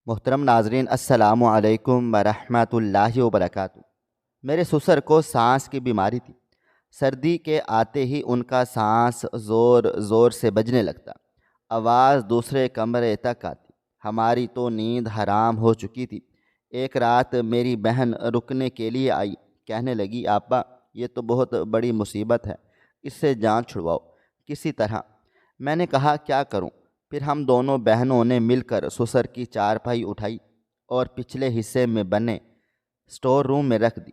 محترم ناظرین، السلام علیکم ورحمۃ اللہ وبرکاتہ۔ میرے سسر کو سانس کی بیماری تھی۔ سردی کے آتے ہی ان کا سانس زور زور سے بجنے لگتا، آواز دوسرے کمرے تک آتی۔ ہماری تو نیند حرام ہو چکی تھی۔ ایک رات میری بہن رکنے کے لیے آئی، کہنے لگی آپا یہ تو بہت بڑی مصیبت ہے، اس سے جان چھڑواؤ کسی طرح۔ میں نے کہا کیا کروں؟ پھر ہم دونوں بہنوں نے مل کر سسر کی چارپائی اٹھائی اور پچھلے حصے میں بنے اسٹور روم میں رکھ دی۔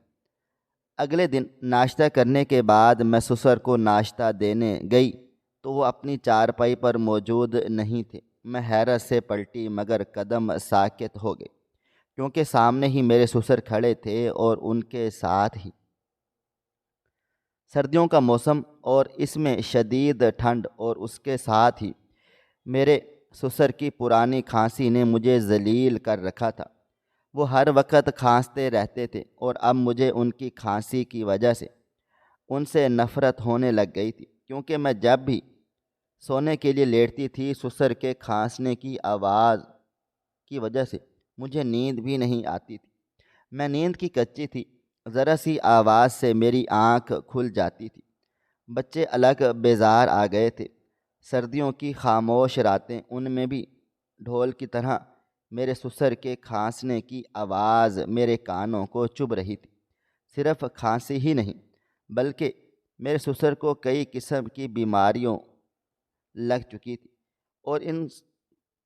اگلے دن ناشتہ کرنے کے بعد میں سسر کو ناشتہ دینے گئی تو وہ اپنی چارپائی پر موجود نہیں تھے۔ میں حیرت سے پلٹی مگر قدم ساکت ہو گئے، کیونکہ سامنے ہی میرے سسر کھڑے تھے اور ان کے ساتھ ہی سردیوں کا موسم، اور اس میں شدید ٹھنڈ، اور اس کے ساتھ ہی میرے سسر کی پرانی کھانسی نے مجھے ذلیل کر رکھا تھا۔ وہ ہر وقت کھانستے رہتے تھے اور اب مجھے ان کی کھانسی کی وجہ سے ان سے نفرت ہونے لگ گئی تھی، کیونکہ میں جب بھی سونے کے لیے لیٹتی تھی سسر کے کھانسنے کی آواز کی وجہ سے مجھے نیند بھی نہیں آتی تھی۔ میں نیند کی کچی تھی، ذرا سی آواز سے میری آنکھ کھل جاتی تھی۔ بچے الگ بیزار آ گئے تھے۔ سردیوں کی خاموش راتیں، ان میں بھی ڈھول کی طرح میرے سسر کے کھانسنے کی آواز میرے کانوں کو چبھ رہی تھی۔ صرف کھانسی ہی نہیں بلکہ میرے سسر کو کئی قسم کی بیماریوں لگ چکی تھی، اور ان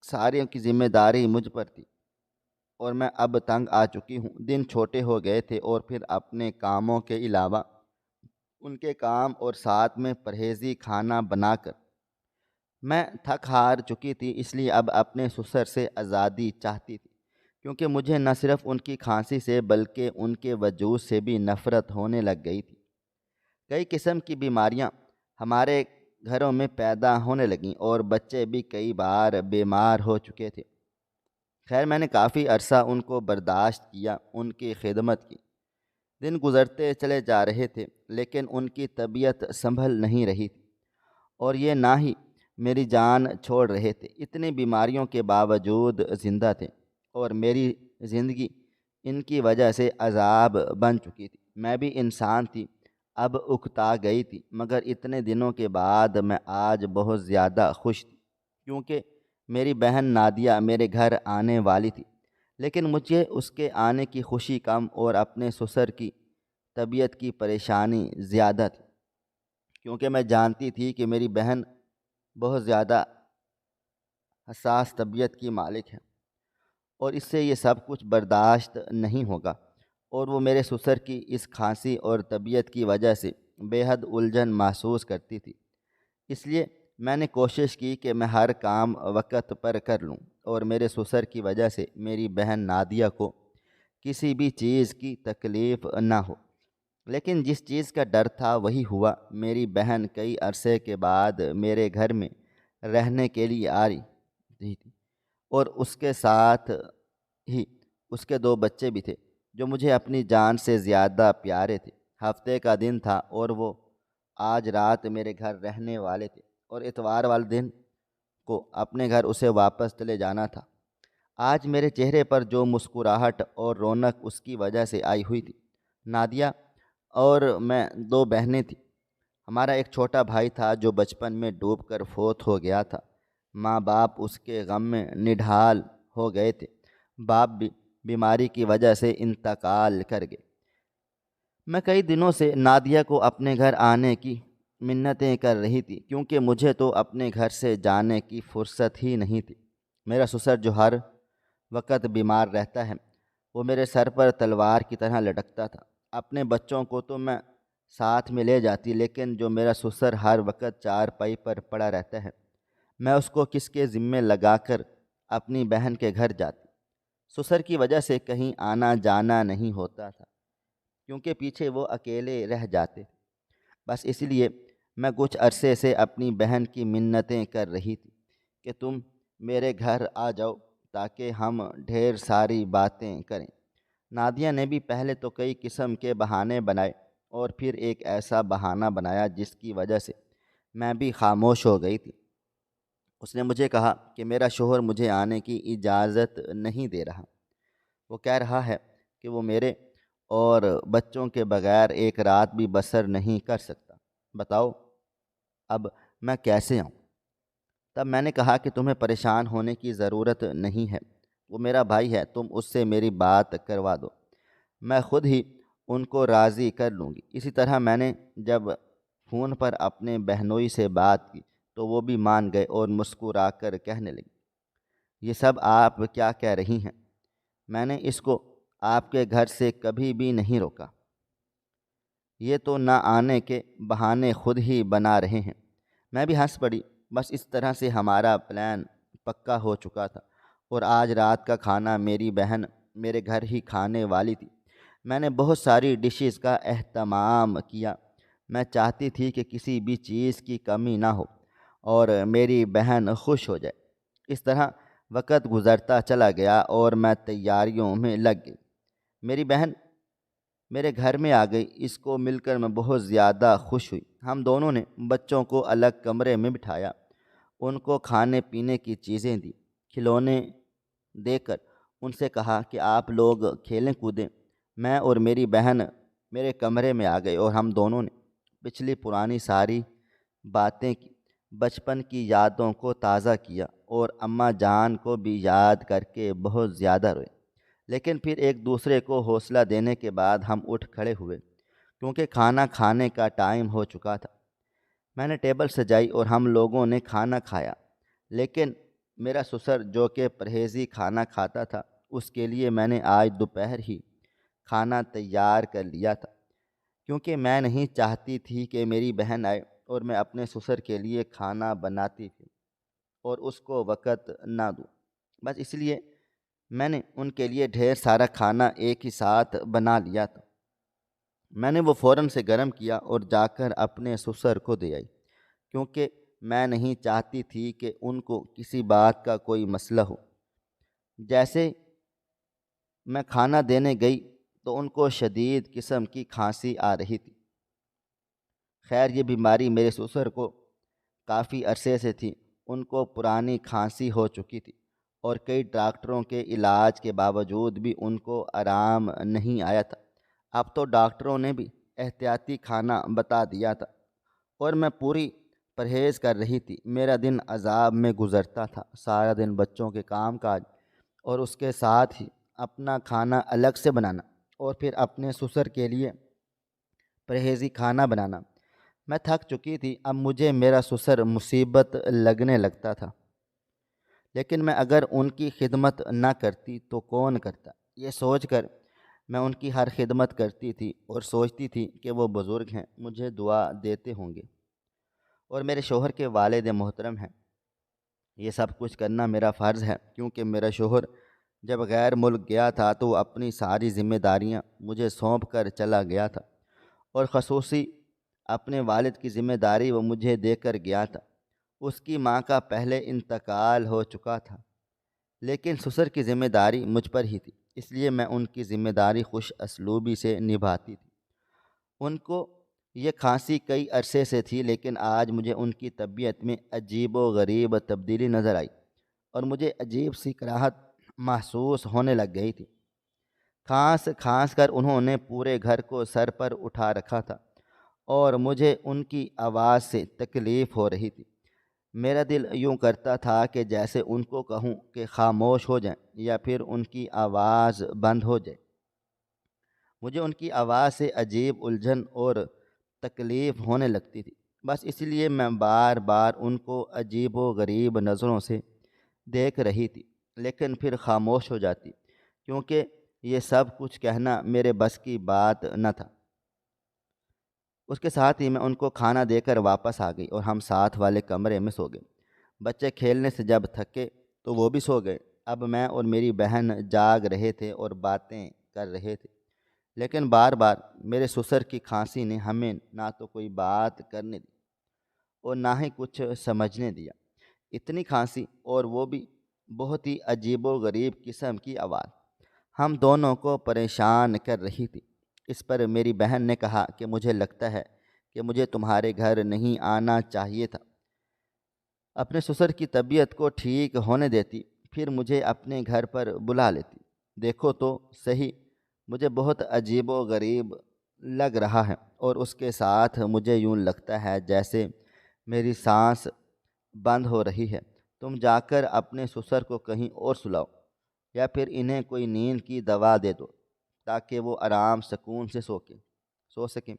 ساریوں کی ذمہ داری مجھ پر تھی، اور میں اب تنگ آ چکی ہوں۔ دن چھوٹے ہو گئے تھے اور پھر اپنے کاموں کے علاوہ ان کے کام اور ساتھ میں پرہیزی کھانا بنا کر میں تھک ہار چکی تھی۔ اس لیے اب اپنے سسر سے آزادی چاہتی تھی، کیونکہ مجھے نہ صرف ان کی کھانسی سے بلکہ ان کے وجود سے بھی نفرت ہونے لگ گئی تھی۔ کئی قسم کی بیماریاں ہمارے گھروں میں پیدا ہونے لگیں اور بچے بھی کئی بار بیمار ہو چکے تھے۔ خیر میں نے کافی عرصہ ان کو برداشت کیا، ان کی خدمت کی۔ دن گزرتے چلے جا رہے تھے لیکن ان کی طبیعت سنبھل نہیں رہی تھی، اور یہ نہ ہی میری جان چھوڑ رہے تھے۔ اتنی بیماریوں کے باوجود زندہ تھے، اور میری زندگی ان کی وجہ سے عذاب بن چکی تھی۔ میں بھی انسان تھی، اب اکتا گئی تھی، مگر اتنے دنوں کے بعد میں آج بہت زیادہ خوش تھی، کیونکہ میری بہن نادیہ میرے گھر آنے والی تھی۔ لیکن مجھے اس کے آنے کی خوشی کم اور اپنے سسر کی طبیعت کی پریشانی زیادہ تھی، کیونکہ میں جانتی تھی کہ میری بہن بہت زیادہ حساس طبیعت کی مالک ہے، اور اس سے یہ سب کچھ برداشت نہیں ہوگا، اور وہ میرے سسر کی اس کھانسی اور طبیعت کی وجہ سے بے حد الجھن محسوس کرتی تھی۔ اس لیے میں نے کوشش کی کہ میں ہر کام وقت پر کر لوں اور میرے سسر کی وجہ سے میری بہن نادیہ کو کسی بھی چیز کی تکلیف نہ ہو۔ لیکن جس چیز کا ڈر تھا وہی ہوا۔ میری بہن کئی عرصے کے بعد میرے گھر میں رہنے کے لیے آ رہی تھی، اور اس کے ساتھ ہی اس کے 2 بچے بھی تھے جو مجھے اپنی جان سے زیادہ پیارے تھے۔ ہفتے کا دن تھا اور وہ آج رات میرے گھر رہنے والے تھے، اور اتوار والے دن کو اپنے گھر اسے واپس چلے جانا تھا۔ آج میرے چہرے پر جو مسکراہٹ اور رونق اس کی وجہ سے آئی ہوئی تھی۔ نادیہ اور میں 2 بہنیں تھیں۔ ہمارا ایک چھوٹا بھائی تھا جو بچپن میں ڈوب کر فوت ہو گیا تھا۔ ماں باپ اس کے غم میں نڈھال ہو گئے تھے۔ باپ بھی بیماری کی وجہ سے انتقال کر گئے۔ میں کئی دنوں سے نادیہ کو اپنے گھر آنے کی منتیں کر رہی تھی، کیونکہ مجھے تو اپنے گھر سے جانے کی فرصت ہی نہیں تھی۔ میرا سسر جو ہر وقت بیمار رہتا ہے، وہ میرے سر پر تلوار کی طرح لٹکتا تھا۔ اپنے بچوں کو تو میں ساتھ میں لے جاتی، لیکن جو میرا سسر ہر وقت چارپائی پر پڑا رہتا ہے، میں اس کو کس کے ذمے لگا کر اپنی بہن کے گھر جاتی۔ سسر کی وجہ سے کہیں آنا جانا نہیں ہوتا تھا، کیونکہ پیچھے وہ اکیلے رہ جاتے۔ بس اس لیے میں کچھ عرصے سے اپنی بہن کی منتیں کر رہی تھی کہ تم میرے گھر آ جاؤ تاکہ ہم ڈھیر ساری باتیں کریں۔ نادیہ نے بھی پہلے تو کئی قسم کے بہانے بنائے، اور پھر ایک ایسا بہانہ بنایا جس کی وجہ سے میں بھی خاموش ہو گئی تھی۔ اس نے مجھے کہا کہ میرا شوہر مجھے آنے کی اجازت نہیں دے رہا۔ وہ کہہ رہا ہے کہ وہ میرے اور بچوں کے بغیر ایک رات بھی بسر نہیں کر سکتا۔ بتاؤ اب میں کیسے آؤں؟ تب میں نے کہا کہ تمہیں پریشان ہونے کی ضرورت نہیں ہے، وہ میرا بھائی ہے، تم اس سے میری بات کروا دو، میں خود ہی ان کو راضی کر لوں گی۔ اسی طرح میں نے جب فون پر اپنے بہنوئی سے بات کی تو وہ بھی مان گئے اور مسکرا کر کہنے لگے، یہ سب آپ کیا کہہ رہی ہیں؟ میں نے اس کو آپ کے گھر سے کبھی بھی نہیں روکا، یہ تو نہ آنے کے بہانے خود ہی بنا رہے ہیں۔ میں بھی ہنس پڑی۔ بس اس طرح سے ہمارا پلان پکا ہو چکا تھا اور آج رات کا کھانا میری بہن میرے گھر ہی کھانے والی تھی۔ میں نے بہت ساری ڈشز کا اہتمام کیا، میں چاہتی تھی کہ کسی بھی چیز کی کمی نہ ہو اور میری بہن خوش ہو جائے۔ اس طرح وقت گزرتا چلا گیا اور میں تیاریوں میں لگ گئی۔ میری بہن میرے گھر میں آ گئی، اس کو مل کر میں بہت زیادہ خوش ہوئی۔ ہم دونوں نے بچوں کو الگ کمرے میں بٹھایا، ان کو کھانے پینے کی چیزیں دی، کھلونے دے کر ان سے کہا کہ آپ لوگ کھیلیں کودیں۔ میں اور میری بہن میرے کمرے میں آ گئے اور ہم دونوں نے پچھلی پرانی ساری باتیں کی، بچپن کی یادوں کو تازہ کیا اور اماں جان کو بھی یاد کر کے بہت زیادہ روئے۔ لیکن پھر ایک دوسرے کو حوصلہ دینے کے بعد ہم اٹھ کھڑے ہوئے کیونکہ کھانا کھانے کا ٹائم ہو چکا تھا۔ میں نے ٹیبل سجائی اور ہم لوگوں نے کھانا کھایا، لیکن میرا سسر جو کہ پرہیزی کھانا کھاتا تھا، اس کے لیے میں نے آج دوپہر ہی کھانا تیار کر لیا تھا، کیونکہ میں نہیں چاہتی تھی کہ میری بہن آئے اور میں اپنے سسر کے لیے کھانا بناتی تھی اور اس کو وقت نہ دوں۔ بس اس لیے میں نے ان کے لیے ڈھیر سارا کھانا ایک ہی ساتھ بنا لیا تھا۔ میں نے وہ فوراً سے گرم کیا اور جا کر اپنے سسر کو دے آئی، کیونکہ میں نہیں چاہتی تھی کہ ان کو کسی بات کا کوئی مسئلہ ہو۔ جیسے میں کھانا دینے گئی تو ان کو شدید قسم کی کھانسی آ رہی تھی۔ خیر یہ بیماری میرے سسر کو کافی عرصے سے تھی، ان کو پرانی کھانسی ہو چکی تھی اور کئی ڈاکٹروں کے علاج کے باوجود بھی ان کو آرام نہیں آیا تھا۔ اب تو ڈاکٹروں نے بھی احتیاطی کھانا بتا دیا تھا اور میں پوری پرہیز کر رہی تھی۔ میرا دن عذاب میں گزرتا تھا، سارا دن بچوں کے کام کاج اور اس کے ساتھ ہی اپنا کھانا الگ سے بنانا اور پھر اپنے سسر کے لیے پرہیزی کھانا بنانا۔ میں تھک چکی تھی، اب مجھے میرا سسر مصیبت لگنے لگتا تھا، لیکن میں اگر ان کی خدمت نہ کرتی تو کون کرتا؟ یہ سوچ کر میں ان کی ہر خدمت کرتی تھی اور سوچتی تھی کہ وہ بزرگ ہیں، مجھے دعا دیتے ہوں گے اور میرے شوہر کے والد محترم ہیں۔ یہ سب کچھ کرنا میرا فرض ہے، کیونکہ میرا شوہر جب غیر ملک گیا تھا تو وہ اپنی ساری ذمہ داریاں مجھے سونپ کر چلا گیا تھا اور خصوصی اپنے والد کی ذمہ داری وہ مجھے دے کر گیا تھا۔ اس کی ماں کا پہلے انتقال ہو چکا تھا، لیکن سسر کی ذمہ داری مجھ پر ہی تھی، اس لیے میں ان کی ذمہ داری خوش اسلوبی سے نبھاتی تھی۔ ان کو یہ کھانسی کئی عرصے سے تھی، لیکن آج مجھے ان کی طبیعت میں عجیب و غریب تبدیلی نظر آئی اور مجھے عجیب سی کراہت محسوس ہونے لگ گئی تھی۔ کھانس کھانس کر انہوں نے پورے گھر کو سر پر اٹھا رکھا تھا اور مجھے ان کی آواز سے تکلیف ہو رہی تھی۔ میرا دل یوں کرتا تھا کہ جیسے ان کو کہوں کہ خاموش ہو جائیں یا پھر ان کی آواز بند ہو جائے۔ مجھے ان کی آواز سے عجیب الجھن اور تکلیف ہونے لگتی تھی، بس اس لیے میں بار بار ان کو عجیب و غریب نظروں سے دیکھ رہی تھی، لیکن پھر خاموش ہو جاتی، کیونکہ یہ سب کچھ کہنا میرے بس کی بات نہ تھا۔ اس کے ساتھ ہی میں ان کو کھانا دے کر واپس آ گئی اور ہم ساتھ والے کمرے میں سو گئے۔ بچے کھیلنے سے جب تھکے تو وہ بھی سو گئے۔ اب میں اور میری بہن جاگ رہے تھے اور باتیں کر رہے تھے، لیکن بار بار میرے سسر کی کھانسی نے ہمیں نہ تو کوئی بات کرنے دی اور نہ ہی کچھ سمجھنے دیا۔ اتنی کھانسی اور وہ بھی بہت ہی عجیب و غریب قسم کی آواز ہم دونوں کو پریشان کر رہی تھی۔ اس پر میری بہن نے کہا کہ مجھے لگتا ہے کہ مجھے تمہارے گھر نہیں آنا چاہیے تھا، اپنے سسر کی طبیعت کو ٹھیک ہونے دیتی، پھر مجھے اپنے گھر پر بلا لیتی۔ دیکھو تو صحیح، مجھے بہت عجیب و غریب لگ رہا ہے، اور اس کے ساتھ مجھے یوں لگتا ہے جیسے میری سانس بند ہو رہی ہے۔ تم جا کر اپنے سسر کو کہیں اور سلاؤ، یا پھر انہیں کوئی نیند کی دوا دے دو تاکہ وہ آرام سکون سے سو سکیں۔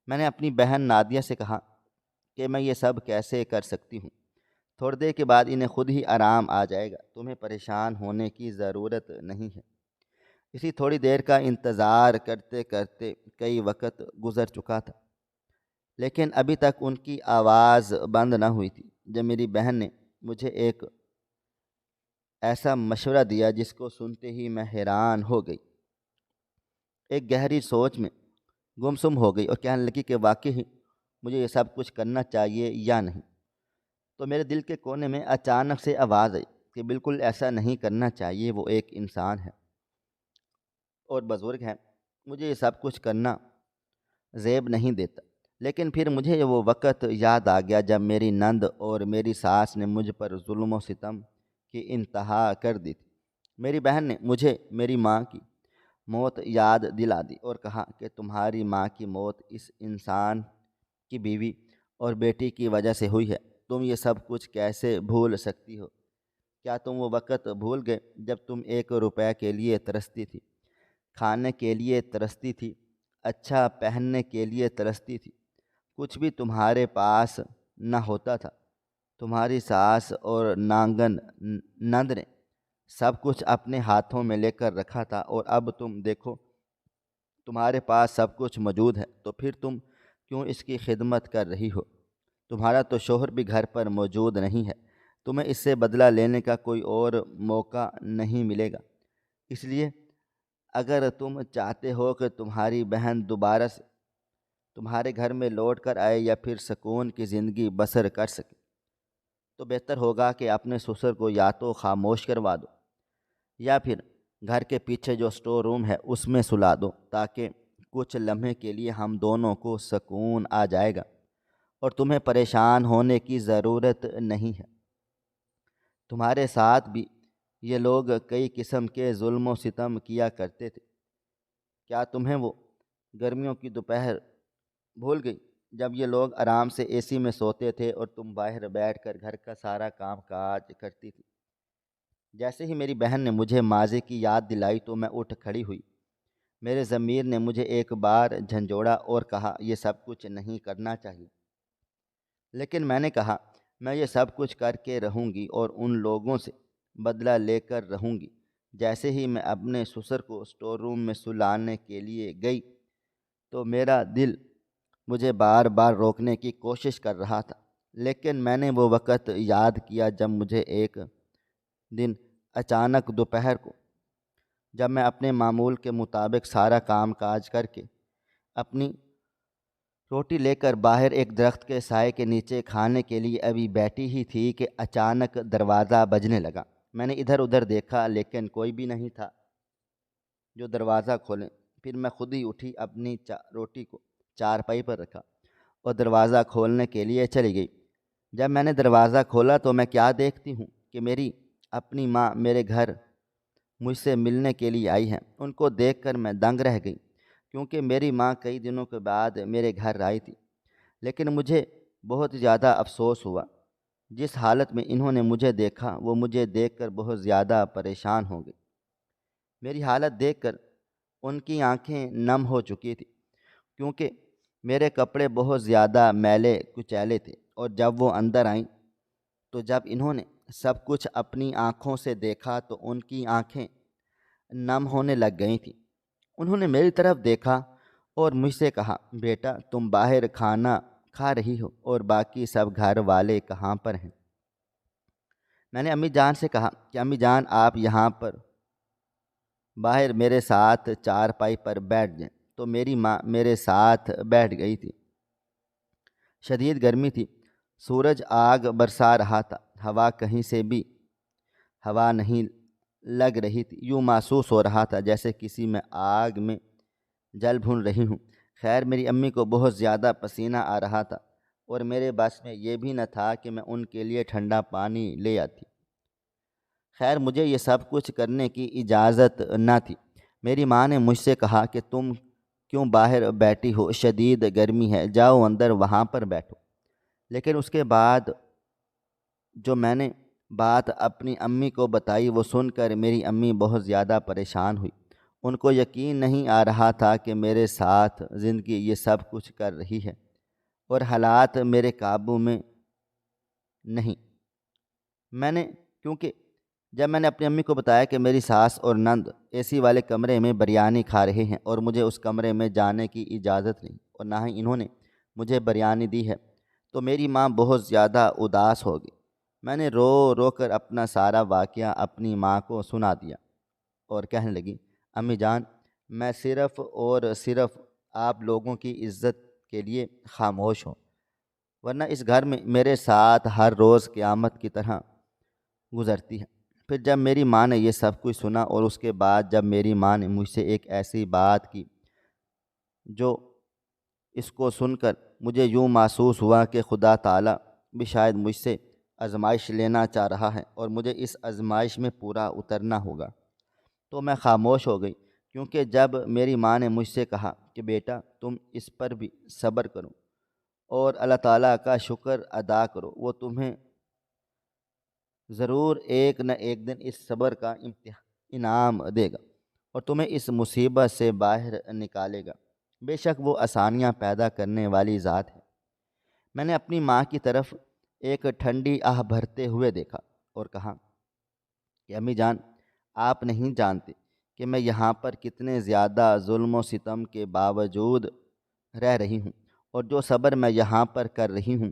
میں نے اپنی بہن نادیہ سے کہا کہ میں یہ سب کیسے کر سکتی ہوں، تھوڑی دیر کے بعد انہیں خود ہی آرام آ جائے گا، تمہیں پریشان ہونے کی ضرورت نہیں ہے۔ اسی تھوڑی دیر کا انتظار کرتے کرتے کئی وقت گزر چکا تھا، لیکن ابھی تک ان کی آواز بند نہ ہوئی تھی، جب میری بہن نے مجھے ایک ایسا مشورہ دیا جس کو سنتے ہی میں حیران ہو گئی۔ ایک گہری سوچ میں گمسم ہو گئی اور کہنے لگی کہ واقعی مجھے یہ سب کچھ کرنا چاہیے یا نہیں۔ تو میرے دل کے کونے میں اچانک سے آواز آئی کہ بالکل ایسا نہیں کرنا چاہیے، وہ ایک انسان ہے اور بزرگ ہے، مجھے یہ سب کچھ کرنا زیب نہیں دیتا۔ لیکن پھر مجھے وہ وقت یاد آ گیا جب میری نند اور میری ساس نے مجھ پر ظلم و ستم کی انتہا کر دی تھی۔ میری بہن نے مجھے میری ماں کی موت یاد دلا دی اور کہا کہ تمہاری ماں کی موت اس انسان کی بیوی اور بیٹی کی وجہ سے ہوئی ہے، تم یہ سب کچھ کیسے بھول سکتی ہو؟ کیا تم وہ وقت بھول گئے جب تم 1 روپے کے لیے ترستی تھی، کھانے کے لیے ترستی تھی، اچھا پہننے کے لیے ترستی تھی؟ کچھ بھی تمہارے پاس نہ ہوتا تھا، تمہاری ساس اور نانگن نند نے سب کچھ اپنے ہاتھوں میں لے کر رکھا تھا، اور اب تم دیکھو تمہارے پاس سب کچھ موجود ہے، تو پھر تم کیوں اس کی خدمت کر رہی ہو؟ تمہارا تو شوہر بھی گھر پر موجود نہیں ہے، تمہیں اس سے بدلہ لینے کا کوئی اور موقع نہیں ملے گا۔ اس لیے اگر تم چاہتے ہو کہ تمہاری بہن دوبارہ سے تمہارے گھر میں لوٹ کر آئے یا پھر سکون کی زندگی بسر کر سکے، تو بہتر ہوگا کہ اپنے سسر کو یا تو خاموش کروا دو یا پھر گھر کے پیچھے جو اسٹور روم ہے اس میں سلا دو، تاکہ کچھ لمحے کے لیے ہم دونوں کو سکون آ جائے گا اور تمہیں پریشان ہونے کی ضرورت نہیں ہے۔ تمہارے ساتھ بھی یہ لوگ کئی قسم کے ظلم و ستم کیا کرتے تھے، کیا تمہیں وہ گرمیوں کی دوپہر بھول گئی جب یہ لوگ آرام سے اے سی میں سوتے تھے اور تم باہر بیٹھ کر گھر کا سارا کام کاج کرتی تھی؟ جیسے ہی میری بہن نے مجھے ماضی کی یاد دلائی تو میں اٹھ کھڑی ہوئی۔ میرے ضمیر نے مجھے ایک بار جھنجھوڑا اور کہا یہ سب کچھ نہیں کرنا چاہیے، لیکن میں نے کہا میں یہ سب کچھ کر کے رہوں گی اور ان لوگوں سے بدلہ لے کر رہوں گی۔ جیسے ہی میں اپنے سسر کو اسٹور روم میں سلانے کے لیے گئی تو میرا دل مجھے بار بار روکنے کی کوشش کر رہا تھا، لیکن میں نے وہ وقت یاد کیا جب مجھے ایک دن اچانک دوپہر کو، جب میں اپنے معمول کے مطابق سارا کام کاج کر کے اپنی روٹی لے کر باہر ایک درخت کے سائے کے نیچے کھانے کے لیے ابھی بیٹھی ہی تھی کہ اچانک دروازہ بجنے لگا۔ میں نے ادھر ادھر دیکھا لیکن کوئی بھی نہیں تھا جو دروازہ کھولیں۔ پھر میں خود ہی اٹھی، اپنی روٹی کو چارپائی پر رکھا اور دروازہ کھولنے کے لیے چلی گئی۔ جب میں نے دروازہ کھولا تو میں کیا دیکھتی ہوں کہ میری اپنی ماں میرے گھر مجھ سے ملنے کے لیے آئی ہیں۔ ان کو دیکھ کر میں دنگ رہ گئی، کیونکہ میری ماں کئی دنوں کے بعد میرے گھر آئی تھی، لیکن مجھے بہت زیادہ افسوس ہوا۔ جس حالت میں انہوں نے مجھے دیکھا وہ مجھے دیکھ کر بہت زیادہ پریشان ہو گئی۔ میری حالت دیکھ کر ان کی آنکھیں نم ہو چکی تھی، کیونکہ میرے کپڑے بہت زیادہ میلے کچیلے تھے، اور جب وہ اندر آئیں تو جب انہوں نے سب کچھ اپنی آنکھوں سے دیکھا تو ان کی آنکھیں نم ہونے لگ گئی تھیں۔ انہوں نے میری طرف دیکھا اور مجھ سے کہا بیٹا تم باہر کھانا کھا رہی ہو اور باقی سب گھر والے کہاں پر ہیں؟ میں نے امی جان سے کہا کہ امی جان آپ یہاں پر باہر میرے ساتھ چارپائی پر بیٹھ جائیں، تو میری ماں میرے ساتھ بیٹھ گئی تھی۔ شدید گرمی تھی، سورج آگ برسا رہا تھا، ہوا کہیں سے بھی ہوا نہیں لگ رہی تھی، یوں محسوس ہو رہا تھا جیسے کسی میں آگ میں جل بھن رہی ہوں۔ خیر میری امی کو بہت زیادہ پسینہ آ رہا تھا اور میرے بس میں یہ بھی نہ تھا کہ میں ان کے لیے ٹھنڈا پانی لے آتی۔ خیر مجھے یہ سب کچھ کرنے کی اجازت نہ تھی۔ میری ماں نے مجھ سے کہا کہ تم کیوں باہر بیٹھی ہو، شدید گرمی ہے، جاؤ اندر وہاں پر بیٹھو۔ لیکن اس کے بعد جو میں نے بات اپنی امی کو بتائی وہ سن کر میری امی بہت زیادہ پریشان ہوئی۔ ان کو یقین نہیں آ رہا تھا کہ میرے ساتھ زندگی یہ سب کچھ کر رہی ہے اور حالات میرے قابو میں نہیں۔ کیونکہ جب میں نے اپنی امی کو بتایا کہ میری ساس اور نند اے سی والے کمرے میں بریانی کھا رہے ہیں اور مجھے اس کمرے میں جانے کی اجازت نہیں اور نہ ہی انہوں نے مجھے بریانی دی ہے، تو میری ماں بہت زیادہ اداس ہو گئی۔ میں نے رو رو کر اپنا سارا واقعہ اپنی ماں کو سنا دیا اور کہنے لگی، امی جان میں صرف اور صرف آپ لوگوں کی عزت کے لیے خاموش ہوں، ورنہ اس گھر میں میرے ساتھ ہر روز قیامت کی طرح گزرتی ہے۔ پھر جب میری ماں نے یہ سب کچھ سنا اور اس کے بعد جب میری ماں نے مجھ سے ایک ایسی بات کی جو اس کو سن کر مجھے یوں محسوس ہوا کہ خدا تعالیٰ بھی شاید مجھ سے آزمائش لینا چاہ رہا ہے اور مجھے اس آزمائش میں پورا اترنا ہوگا، تو میں خاموش ہو گئی۔ کیونکہ جب میری ماں نے مجھ سے کہا کہ بیٹا تم اس پر بھی صبر کرو اور اللہ تعالیٰ کا شکر ادا کرو، وہ تمہیں ضرور ایک نہ ایک دن اس صبر کا انعام دے گا اور تمہیں اس مصیبت سے باہر نکالے گا، بے شک وہ آسانیاں پیدا کرنے والی ذات ہے۔ میں نے اپنی ماں کی طرف ایک ٹھنڈی آہ بھرتے ہوئے دیکھا اور کہا کہ امی جان آپ نہیں جانتے کہ میں یہاں پر کتنے زیادہ ظلم و ستم کے باوجود رہ رہی ہوں، اور جو صبر میں یہاں پر کر رہی ہوں،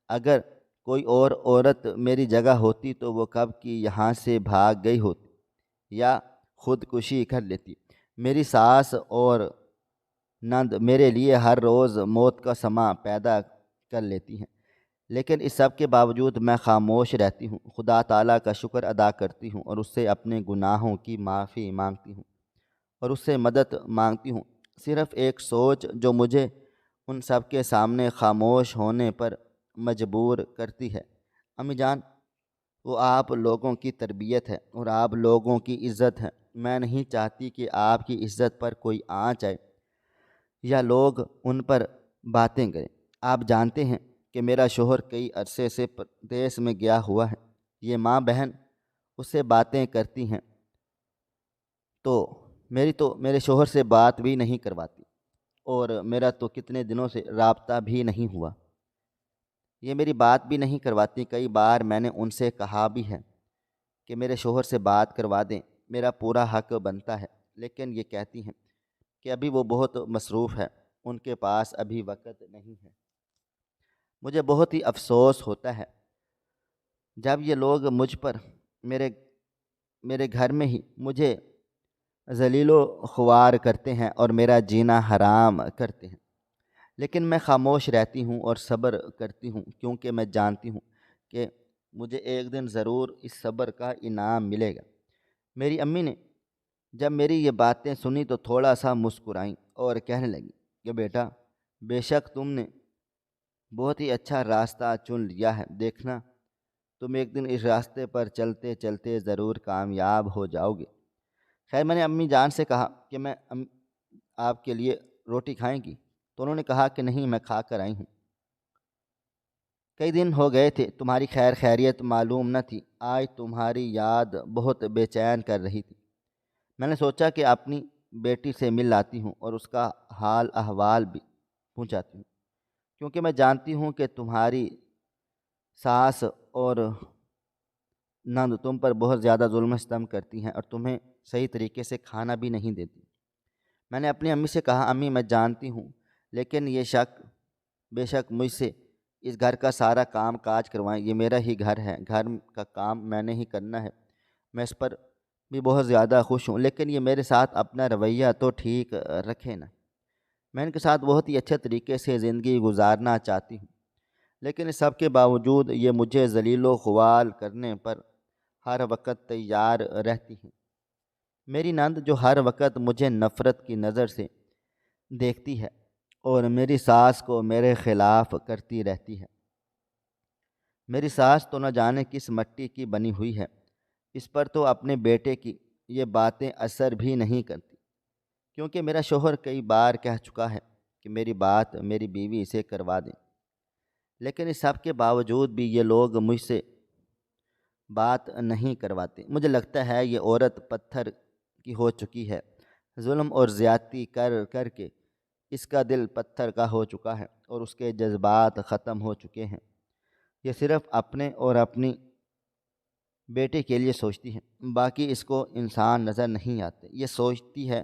اگر کوئی اور عورت میری جگہ ہوتی تو وہ کب کی یہاں سے بھاگ گئی ہوتی یا خودکشی کر لیتی۔ میری ساس اور نند میرے لیے ہر روز موت کا سماں پیدا کر لیتی ہیں، لیکن اس سب کے باوجود میں خاموش رہتی ہوں، خدا تعالیٰ کا شکر ادا کرتی ہوں اور اس سے اپنے گناہوں کی معافی مانگتی ہوں اور اس سے مدد مانگتی ہوں۔ صرف ایک سوچ جو مجھے ان سب کے سامنے خاموش ہونے پر مجبور کرتی ہے، امی جان وہ آپ لوگوں کی تربیت ہے اور آپ لوگوں کی عزت ہے۔ میں نہیں چاہتی کہ آپ کی عزت پر کوئی آنچ آئے یا لوگ ان پر باتیں کریں۔ آپ جانتے ہیں کہ میرا شوہر کئی عرصے سے پردیس میں گیا ہوا ہے، یہ ماں بہن اس سے باتیں کرتی ہیں تو میرے شوہر سے بات بھی نہیں کرواتی اور میرا تو کتنے دنوں سے رابطہ بھی نہیں ہوا، یہ میری بات بھی نہیں کرواتی۔ کئی بار میں نے ان سے کہا بھی ہے کہ میرے شوہر سے بات کروا دیں، میرا پورا حق بنتا ہے، لیکن یہ کہتی ہیں کہ ابھی وہ بہت مصروف ہے، ان کے پاس ابھی وقت نہیں ہے۔ مجھے بہت ہی افسوس ہوتا ہے جب یہ لوگ مجھ پر میرے گھر میں ہی مجھے ذلیل و خوار کرتے ہیں اور میرا جینا حرام کرتے ہیں، لیکن میں خاموش رہتی ہوں اور صبر کرتی ہوں، کیونکہ میں جانتی ہوں کہ مجھے ایک دن ضرور اس صبر کا انعام ملے گا۔ میری امی نے جب میری یہ باتیں سنی تو تھوڑا سا مسکرائیں اور کہنے لگی کہ بیٹا بے شک تم نے بہت ہی اچھا راستہ چن لیا ہے، دیکھنا تم ایک دن اس راستے پر چلتے چلتے ضرور کامیاب ہو جاؤ گے۔ خیر میں نے امی جان سے کہا کہ میں آپ کے لیے روٹی کھائیں گی، تو انہوں نے کہا کہ نہیں میں کھا کر آئی ہوں، کئی دن ہو گئے تھے تمہاری خیر خیریت معلوم نہ تھی، آج تمہاری یاد بہت بے چین کر رہی تھی، میں نے سوچا کہ اپنی بیٹی سے مل لاتی ہوں اور اس کا حال احوال بھی پوچھاتی ہوں، کیونکہ میں جانتی ہوں کہ تمہاری ساس اور نند تم پر بہت زیادہ ظلم و ستم کرتی ہیں اور تمہیں صحیح طریقے سے کھانا بھی نہیں دیتی۔ میں نے اپنی امی سے کہا امی میں جانتی ہوں، لیکن بے شک مجھ سے اس گھر کا سارا کام کاج کروائیں، یہ میرا ہی گھر ہے، گھر کا کام میں نے ہی کرنا ہے، میں اس پر بھی بہت زیادہ خوش ہوں، لیکن یہ میرے ساتھ اپنا رویہ تو ٹھیک رکھے نا، میں ان کے ساتھ بہت ہی اچھے طریقے سے زندگی گزارنا چاہتی ہوں، لیکن اس سب کے باوجود یہ مجھے ذلیل و خوار کرنے پر ہر وقت تیار رہتی ہیں۔ میری نند جو ہر وقت مجھے نفرت کی نظر سے دیکھتی ہے اور میری ساس کو میرے خلاف کرتی رہتی ہے۔ میری ساس تو نہ جانے کس مٹی کی بنی ہوئی ہے، اس پر تو اپنے بیٹے کی یہ باتیں اثر بھی نہیں کرتی، کیونکہ میرا شوہر کئی بار کہہ چکا ہے کہ میری بات میری بیوی سے کروا دیں، لیکن اس سب کے باوجود بھی یہ لوگ مجھ سے بات نہیں کرواتے۔ مجھے لگتا ہے یہ عورت پتھر کی ہو چکی ہے، ظلم اور زیادتی کر کر کے اس کا دل پتھر کا ہو چکا ہے اور اس کے جذبات ختم ہو چکے ہیں۔ یہ صرف اپنے اور اپنی بیٹے کے لیے سوچتی ہے، باقی اس کو انسان نظر نہیں آتے۔ یہ سوچتی ہے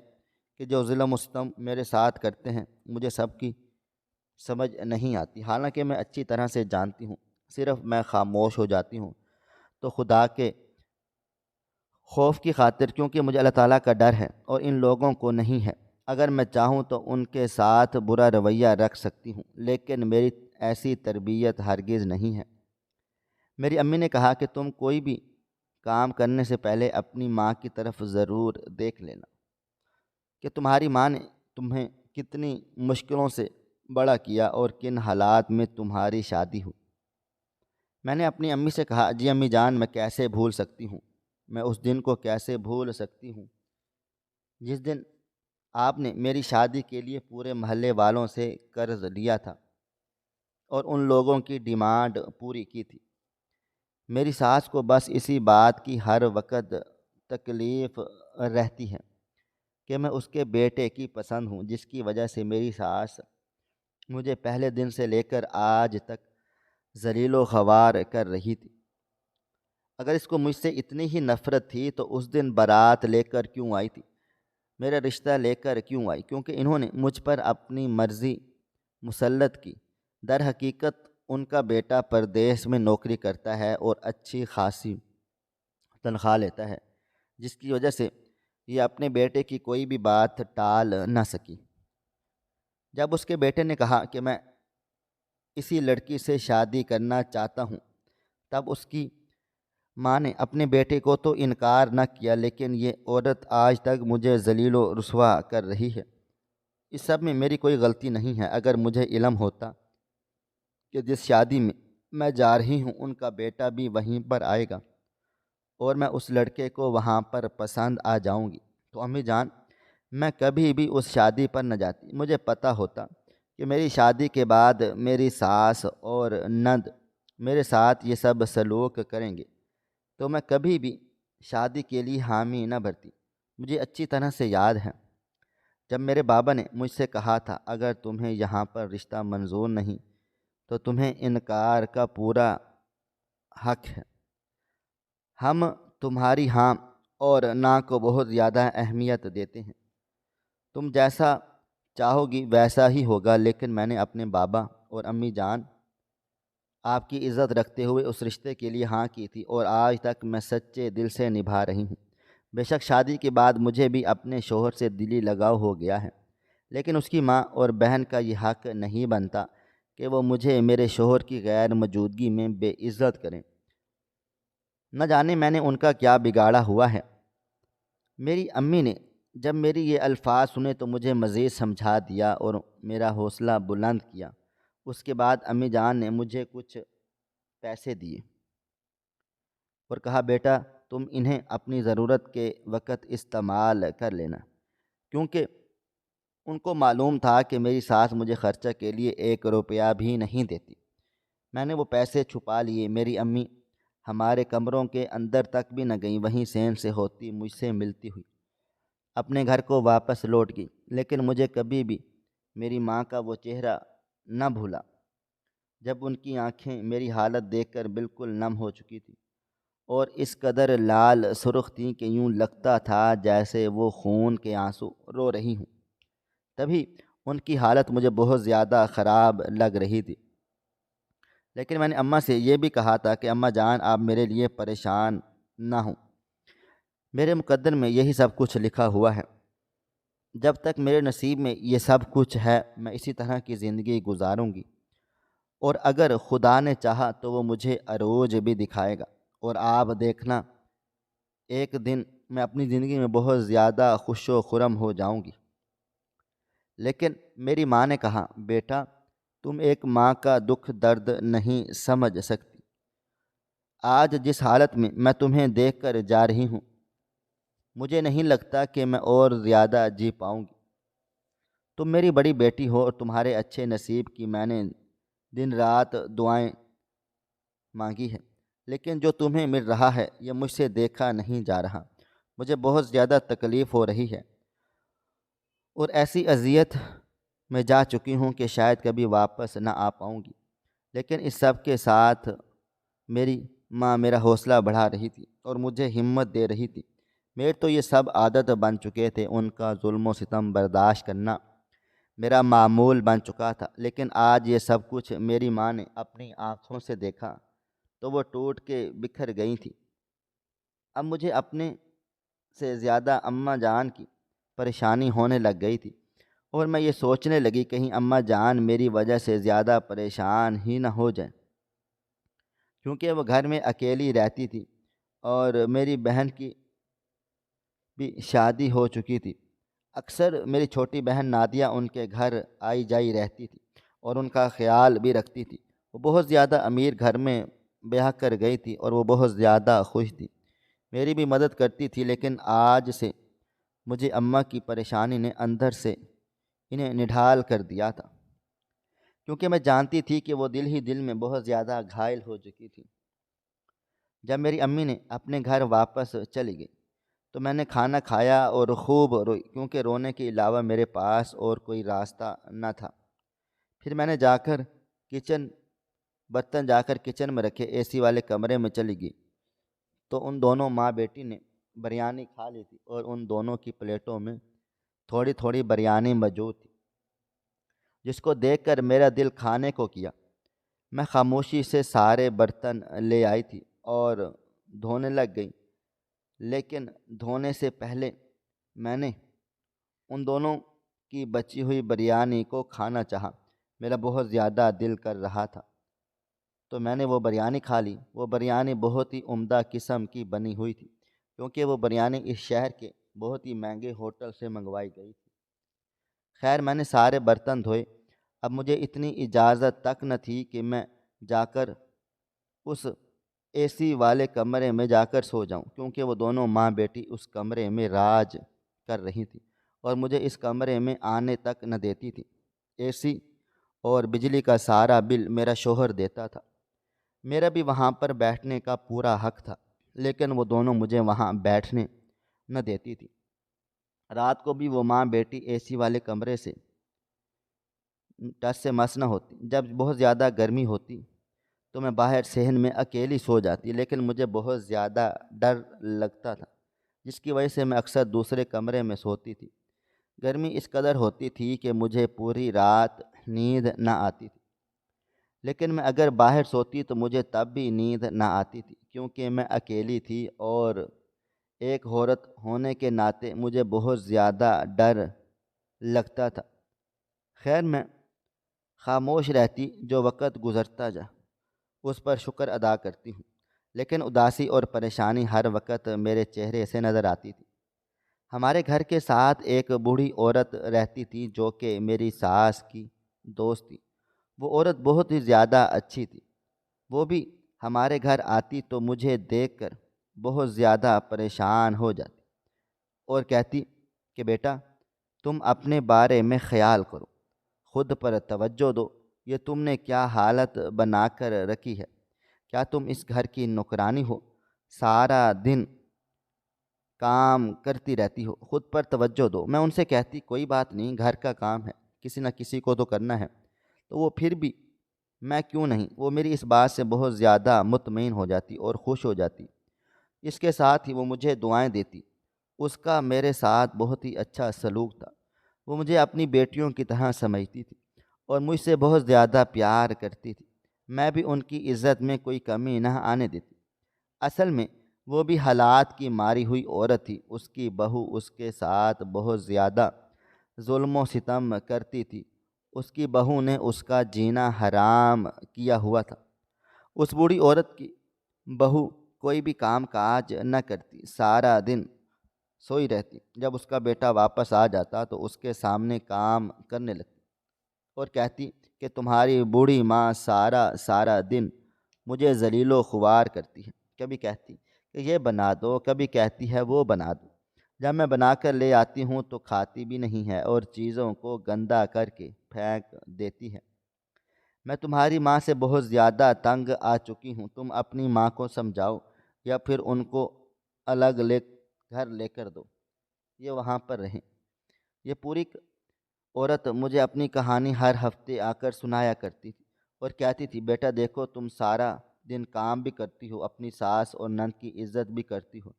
کہ جو ظلم و ستم میرے ساتھ کرتے ہیں مجھے سب کی سمجھ نہیں آتی، حالانکہ میں اچھی طرح سے جانتی ہوں، صرف میں خاموش ہو جاتی ہوں تو خدا کے خوف کی خاطر، کیونکہ مجھے اللہ تعالیٰ کا ڈر ہے اور ان لوگوں کو نہیں ہے۔ اگر میں چاہوں تو ان کے ساتھ برا رویہ رکھ سکتی ہوں، لیکن میری ایسی تربیت ہرگز نہیں ہے۔ میری امی نے کہا کہ تم کوئی بھی کام کرنے سے پہلے اپنی ماں کی طرف ضرور دیکھ لینا کہ تمہاری ماں نے تمہیں کتنی مشکلوں سے بڑا کیا اور کن حالات میں تمہاری شادی ہوئی۔ میں نے اپنی امی سے کہا، جی امی جان، میں کیسے بھول سکتی ہوں، میں اس دن کو کیسے بھول سکتی ہوں جس دن آپ نے میری شادی کے لیے پورے محلے والوں سے قرض لیا تھا اور ان لوگوں کی ڈیمانڈ پوری کی تھی۔ میری ساس کو بس اسی بات کی ہر وقت تکلیف رہتی ہے کہ میں اس کے بیٹے کی پسند ہوں، جس کی وجہ سے میری ساس مجھے پہلے دن سے لے کر آج تک ذلیل و خوار کر رہی تھی۔ اگر اس کو مجھ سے اتنی ہی نفرت تھی تو اس دن بارات لے کر کیوں آئی تھی، میرا رشتہ لے کر کیوں آئی؟ کیونکہ انہوں نے مجھ پر اپنی مرضی مسلط کی۔ در حقیقت ان کا بیٹا پردیس میں نوکری کرتا ہے اور اچھی خاصی تنخواہ لیتا ہے، جس کی وجہ سے یہ اپنے بیٹے کی کوئی بھی بات ٹال نہ سکی۔ جب اس کے بیٹے نے کہا کہ میں اسی لڑکی سے شادی کرنا چاہتا ہوں، تب اس کی ماں نے اپنے بیٹے کو تو انکار نہ کیا، لیکن یہ عورت آج تک مجھے ذلیل و رسوا کر رہی ہے۔ اس سب میں میری کوئی غلطی نہیں ہے۔ اگر مجھے علم ہوتا کہ جس شادی میں میں جا رہی ہوں ان کا بیٹا بھی وہیں پر آئے گا اور میں اس لڑکے کو وہاں پر پسند آ جاؤں گی، تو امی جان میں کبھی بھی اس شادی پر نہ جاتی۔ مجھے پتہ ہوتا کہ میری شادی کے بعد میری ساس اور نند میرے ساتھ یہ سب سلوک کریں گے تو میں کبھی بھی شادی کے لیے حامی نہ بھرتی۔ مجھے اچھی طرح سے یاد ہے جب میرے بابا نے مجھ سے کہا تھا، اگر تمہیں یہاں پر رشتہ منظور نہیں تو تمہیں انکار کا پورا حق ہے، ہم تمہاری ہاں اور نہ کو بہت زیادہ اہمیت دیتے ہیں، تم جیسا چاہو گی ویسا ہی ہوگا۔ لیکن میں نے اپنے بابا اور امی جان آپ کی عزت رکھتے ہوئے اس رشتے کے لیے ہاں کی تھی اور آج تک میں سچے دل سے نبھا رہی ہوں۔ بے شک شادی کے بعد مجھے بھی اپنے شوہر سے دلی لگاؤ ہو گیا ہے، لیکن اس کی ماں اور بہن کا یہ حق نہیں بنتا کہ وہ مجھے میرے شوہر کی غیر موجودگی میں بے عزت کریں۔ نہ جانے میں نے ان کا کیا بگاڑا ہوا ہے۔ میری امی نے جب میری یہ الفاظ سنے تو مجھے مزید سمجھا دیا اور میرا حوصلہ بلند کیا۔ اس کے بعد امی جان نے مجھے کچھ پیسے دیے اور کہا، بیٹا تم انہیں اپنی ضرورت کے وقت استعمال کر لینا، کیونکہ ان کو معلوم تھا کہ میری ساس مجھے خرچہ کے لیے 1 روپیہ بھی نہیں دیتی۔ میں نے وہ پیسے چھپا لیے۔ میری امی ہمارے کمروں کے اندر تک بھی نہ گئیں، وہیں سین سے ہوتی مجھ سے ملتی ہوئی اپنے گھر کو واپس لوٹ گئی، لیکن مجھے کبھی بھی میری ماں کا وہ چہرہ نہ بھولا جب ان کی آنکھیں میری حالت دیکھ کر بالکل نم ہو چکی تھیں اور اس قدر لال سرخ تھیں کہ یوں لگتا تھا جیسے وہ خون کے آنسو رو رہی ہوں۔ تبھی ان کی حالت مجھے بہت زیادہ خراب لگ رہی تھی، لیکن میں نے اماں سے یہ بھی کہا تھا کہ اماں جان آپ میرے لیے پریشان نہ ہوں، میرے مقدر میں یہی سب کچھ لکھا ہوا ہے۔ جب تک میرے نصیب میں یہ سب کچھ ہے میں اسی طرح کی زندگی گزاروں گی، اور اگر خدا نے چاہا تو وہ مجھے عروج بھی دکھائے گا، اور آپ دیکھنا ایک دن میں اپنی زندگی میں بہت زیادہ خوش و خرم ہو جاؤں گی۔ لیکن میری ماں نے کہا، بیٹا تم ایک ماں کا دکھ درد نہیں سمجھ سکتی۔ آج جس حالت میں تمہیں دیکھ کر جا رہی ہوں، مجھے نہیں لگتا کہ میں اور زیادہ جی پاؤں گی۔ تم میری بڑی بیٹی ہو اور تمہارے اچھے نصیب کی میں نے دن رات دعائیں مانگی ہیں، لیکن جو تمہیں مل رہا ہے یہ مجھ سے دیکھا نہیں جا رہا۔ مجھے بہت زیادہ تکلیف ہو رہی ہے اور ایسی اذیت میں جا چکی ہوں کہ شاید کبھی واپس نہ آ پاؤں گی۔ لیکن اس سب کے ساتھ میری ماں میرا حوصلہ بڑھا رہی تھی اور مجھے ہمت دے رہی تھی۔ میرے تو یہ سب عادت بن چکے تھے، ان کا ظلم و ستم برداشت کرنا میرا معمول بن چکا تھا۔ لیکن آج یہ سب کچھ میری ماں نے اپنی آنکھوں سے دیکھا تو وہ ٹوٹ کے بکھر گئی تھی۔ اب مجھے اپنے سے زیادہ اماں جان کی پریشانی ہونے لگ گئی تھی، اور میں یہ سوچنے لگی کہیں اماں جان میری وجہ سے زیادہ پریشان ہی نہ ہو جائیں، کیونکہ وہ گھر میں اکیلی رہتی تھی اور میری بہن کی بھی شادی ہو چکی تھی۔ اکثر میری چھوٹی بہن نادیہ ان کے گھر آئی جائی رہتی تھی اور ان کا خیال بھی رکھتی تھی۔ وہ بہت زیادہ امیر گھر میں بیاہ کر گئی تھی اور وہ بہت زیادہ خوش تھی، میری بھی مدد کرتی تھی۔ لیکن آج سے مجھے اماں کی پریشانی نے اندر سے انہیں نڈھال کر دیا تھا، کیونکہ میں جانتی تھی کہ وہ دل ہی دل میں بہت زیادہ گھائل ہو چکی تھی۔ جب میری امی نے اپنے گھر واپس چلی گئی تو میں نے کھانا کھایا اور خوب روئی، کیونکہ رونے کے علاوہ میرے پاس اور کوئی راستہ نہ تھا۔ پھر میں نے برتن جا کر کچن میں رکھے اے سی والے کمرے میں چلی گئی تو ان دونوں ماں بیٹی نے بریانی کھا لی تھی اور ان دونوں کی پلیٹوں میں تھوڑی تھوڑی بریانی موجود تھی، جس کو دیکھ کر میرا دل کھانے کو کیا۔ میں خاموشی سے سارے برتن لے آئی تھی اور دھونے لگ گئی، لیکن دھونے سے پہلے میں نے ان دونوں کی بچی ہوئی بریانی کو کھانا چاہا۔ میرا بہت زیادہ دل کر رہا تھا تو میں نے وہ بریانی کھا لی۔ وہ بریانی بہت ہی عمدہ قسم کی بنی ہوئی تھی، کیونکہ وہ بریانی اس شہر کے بہت ہی مہنگے ہوٹل سے منگوائی گئی تھی۔ خیر میں نے سارے برتن دھوئے۔ اب مجھے اتنی اجازت تک نہ تھی کہ میں جا کر اس اے سی والے کمرے میں جا کر سو جاؤں، کیونکہ وہ دونوں ماں بیٹی اس کمرے میں راج کر رہی تھی اور مجھے اس کمرے میں آنے تک نہ دیتی تھی۔ اے سی اور بجلی کا سارا بل میرا شوہر دیتا تھا۔ میرا بھی وہاں پر بیٹھنے کا پورا حق تھا، لیکن وہ دونوں مجھے وہاں بیٹھنے نہ دیتی تھی۔ رات کو بھی وہ ماں بیٹی اے سی والے کمرے سے ٹس سے مس نہ ہوتی۔ جب بہت زیادہ گرمی ہوتی تو میں باہر صحن میں اکیلی سو جاتی، لیکن مجھے بہت زیادہ ڈر لگتا تھا، جس کی وجہ سے میں اکثر دوسرے کمرے میں سوتی تھی۔ گرمی اس قدر ہوتی تھی کہ مجھے پوری رات نیند نہ آتی تھی، لیکن میں اگر باہر سوتی تو مجھے تب بھی نیند نہ آتی تھی، کیونکہ میں اکیلی تھی اور ایک عورت ہونے کے ناطے مجھے بہت زیادہ ڈر لگتا تھا۔ خیر میں خاموش رہتی، جو وقت گزرتا جا اس پر شکر ادا کرتی ہوں، لیکن اداسی اور پریشانی ہر وقت میرے چہرے سے نظر آتی تھی۔ ہمارے گھر کے ساتھ ایک بوڑھی عورت رہتی تھی جو کہ میری ساس کی دوست تھی۔ وہ عورت بہت ہی زیادہ اچھی تھی۔ وہ بھی ہمارے گھر آتی تو مجھے دیکھ کر بہت زیادہ پریشان ہو جاتی اور کہتی کہ بیٹا تم اپنے بارے میں خیال کرو، خود پر توجہ دو، یہ تم نے کیا حالت بنا کر رکھی ہے؟ کیا تم اس گھر کی نوکرانی ہو؟ سارا دن کام کرتی رہتی ہو، خود پر توجہ دو۔ میں ان سے کہتی کوئی بات نہیں، گھر کا کام ہے، کسی نہ کسی کو تو کرنا ہے، تو وہ پھر بھی میں کیوں نہیں، وہ میری اس بات سے بہت زیادہ مطمئن ہو جاتی اور خوش ہو جاتی۔ اس کے ساتھ ہی وہ مجھے دعائیں دیتی۔ اس کا میرے ساتھ بہت ہی اچھا سلوک تھا۔ وہ مجھے اپنی بیٹیوں کی طرح سمجھتی تھی اور مجھ سے بہت زیادہ پیار کرتی تھی۔ میں بھی ان کی عزت میں کوئی کمی نہ آنے دیتی۔ اصل میں وہ بھی حالات کی ماری ہوئی عورت تھی۔ اس کی بہو اس کے ساتھ بہت زیادہ ظلم و ستم کرتی تھی۔ اس کی بہو نے اس کا جینا حرام کیا ہوا تھا۔ اس بوڑھی عورت کی بہو کوئی بھی کام کاج نہ کرتی، سارا دن سوئی رہتی۔ جب اس کا بیٹا واپس آ جاتا تو اس کے سامنے کام کرنے لگتی۔ اور کہتی کہ تمہاری بوڑھی ماں سارا دن مجھے ذلیل و خوار کرتی ہے۔ کبھی کہتی کہ یہ بنا دو، کبھی کہتی ہے وہ بنا دو۔ جب میں بنا کر لے آتی ہوں تو کھاتی بھی نہیں ہے اور چیزوں کو گندا کر کے پھینک دیتی ہے۔ میں تمہاری ماں سے بہت زیادہ تنگ آ چکی ہوں، تم اپنی ماں کو سمجھاؤ یا پھر ان کو الگ گھر لے کر دو، یہ وہاں پر رہیں۔ یہ پوری عورت مجھے اپنی کہانی ہر ہفتے آ کر سنایا کرتی تھی اور کہتی تھی بیٹا دیکھو تم سارا دن کام بھی کرتی ہو، اپنی ساس اور نند کی عزت بھی کرتی ہو،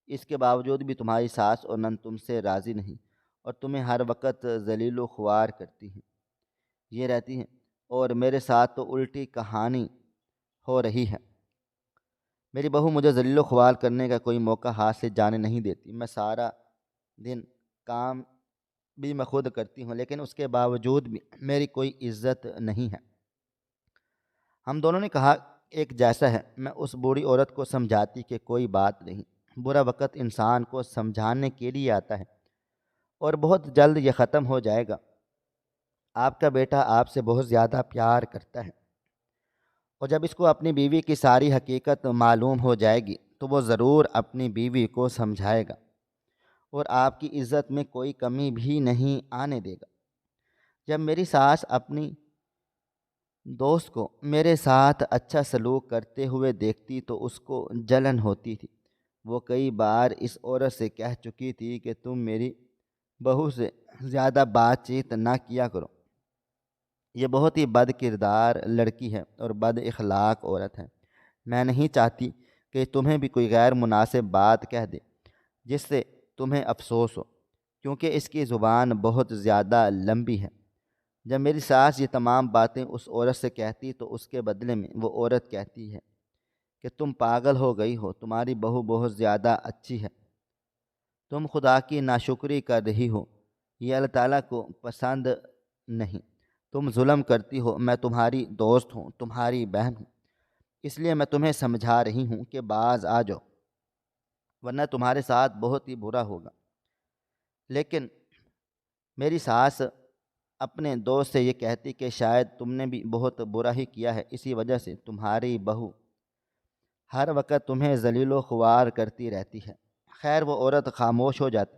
اس کے باوجود بھی تمہاری ساس اور نند تم سے راضی نہیں اور تمہیں ہر وقت ذلیل و خوار کرتی ہیں، یہ رہتی ہیں۔ اور میرے ساتھ تو الٹی کہانی ہو رہی ہے۔ میری بہو مجھے ذلیل و خوار کرنے کا کوئی موقع ہاتھ سے جانے نہیں دیتی۔ میں سارا دن کام بھی میں خود کرتی ہوں لیکن اس کے باوجود بھی میری کوئی عزت نہیں ہے۔ ہم دونوں نے کہا ایک جیسا ہے۔ میں اس بوڑھی عورت کو سمجھاتی کہ کوئی بات نہیں، برا وقت انسان کو سمجھانے کے لیے آتا ہے اور بہت جلد یہ ختم ہو جائے گا۔ آپ کا بیٹا آپ سے بہت زیادہ پیار کرتا ہے اور جب اس کو اپنی بیوی کی ساری حقیقت معلوم ہو جائے گی تو وہ ضرور اپنی بیوی کو سمجھائے گا اور آپ کی عزت میں کوئی کمی بھی نہیں آنے دے گا۔ جب میری ساس اپنی دوست کو میرے ساتھ اچھا سلوک کرتے ہوئے دیکھتی تو اس کو جلن ہوتی تھی۔ وہ کئی بار اس عورت سے کہہ چکی تھی کہ تم میری بہو سے زیادہ بات چیت نہ کیا کرو، یہ بہت ہی بد کردار لڑکی ہے اور بد اخلاق عورت ہے۔ میں نہیں چاہتی کہ تمہیں بھی کوئی غیر مناسب بات کہہ دے جس سے تمہیں افسوس ہو، کیونکہ اس کی زبان بہت زیادہ لمبی ہے۔ جب میری ساس یہ تمام باتیں اس عورت سے کہتی تو اس کے بدلے میں وہ عورت کہتی ہے کہ تم پاگل ہو گئی ہو، تمہاری بہو بہت زیادہ اچھی ہے، تم خدا کی ناشکری کر رہی ہو، یہ اللہ تعالیٰ کو پسند نہیں، تم ظلم کرتی ہو، میں تمہاری دوست ہوں، تمہاری بہن ہوں، اس لیے میں تمہیں سمجھا رہی ہوں کہ باز آ جاؤ ورنہ تمہارے ساتھ بہت ہی برا ہوگا۔ لیکن میری ساس اپنے دوست سے یہ کہتی کہ شاید تم نے بھی بہت برا ہی کیا ہے، اسی وجہ سے تمہاری بہو ہر وقت تمہیں ذلیل و خوار کرتی رہتی ہے۔ خیر وہ عورت خاموش ہو جاتی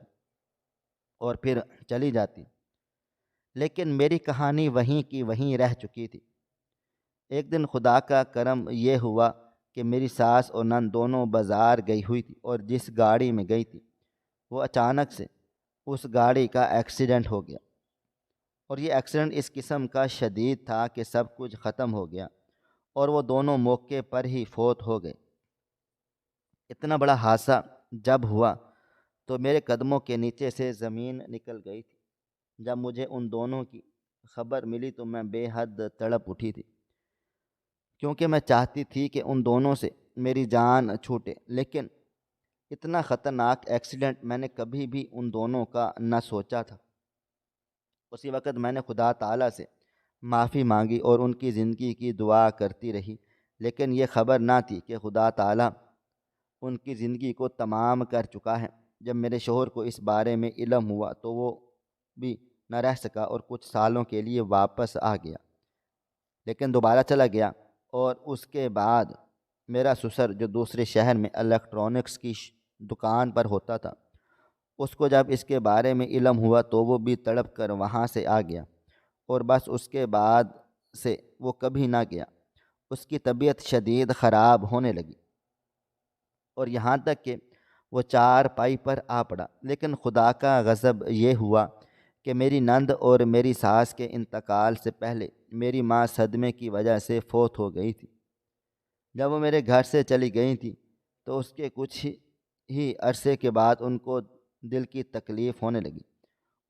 اور پھر چلی جاتی، لیکن میری کہانی وہیں کی وہیں رہ چکی تھی۔ ایک دن خدا کا کرم یہ ہوا کہ میری ساس اور نند دونوں بازار گئی ہوئی تھی اور جس گاڑی میں گئی تھی وہ اچانک سے اس گاڑی کا ایکسیڈنٹ ہو گیا، اور یہ ایکسیڈنٹ اس قسم کا شدید تھا کہ سب کچھ ختم ہو گیا اور وہ دونوں موقع پر ہی فوت ہو گئے۔ اتنا بڑا حادثہ جب ہوا تو میرے قدموں کے نیچے سے زمین نکل گئی تھی۔ جب مجھے ان دونوں کی خبر ملی تو میں بے حد تڑپ اٹھی تھی، کیونکہ میں چاہتی تھی کہ ان دونوں سے میری جان چھوٹے، لیکن اتنا خطرناک ایکسیڈنٹ میں نے کبھی بھی ان دونوں کا نہ سوچا تھا۔ اسی وقت میں نے خدا تعالیٰ سے معافی مانگی اور ان کی زندگی کی دعا کرتی رہی، لیکن یہ خبر نہ تھی کہ خدا تعالیٰ ان کی زندگی کو تمام کر چکا ہے۔ جب میرے شوہر کو اس بارے میں علم ہوا تو وہ بھی نہ رہ سکا اور کچھ سالوں کے لیے واپس آ گیا، لیکن دوبارہ چلا گیا۔ اور اس کے بعد میرا سسر جو دوسرے شہر میں الیکٹرانکس کی دکان پر ہوتا تھا، اس کو جب اس کے بارے میں علم ہوا تو وہ بھی تڑپ کر وہاں سے آ گیا اور بس اس کے بعد سے وہ کبھی نہ گیا۔ اس کی طبیعت شدید خراب ہونے لگی اور یہاں تک کہ وہ چارپائی پر آ پڑا، لیکن خدا کا غضب یہ ہوا کہ میری نند اور میری ساس کے انتقال سے پہلے میری ماں صدمے کی وجہ سے فوت ہو گئی تھی۔ جب وہ میرے گھر سے چلی گئی تھی تو اس کے کچھ ہی عرصے کے بعد ان کو دل کی تکلیف ہونے لگی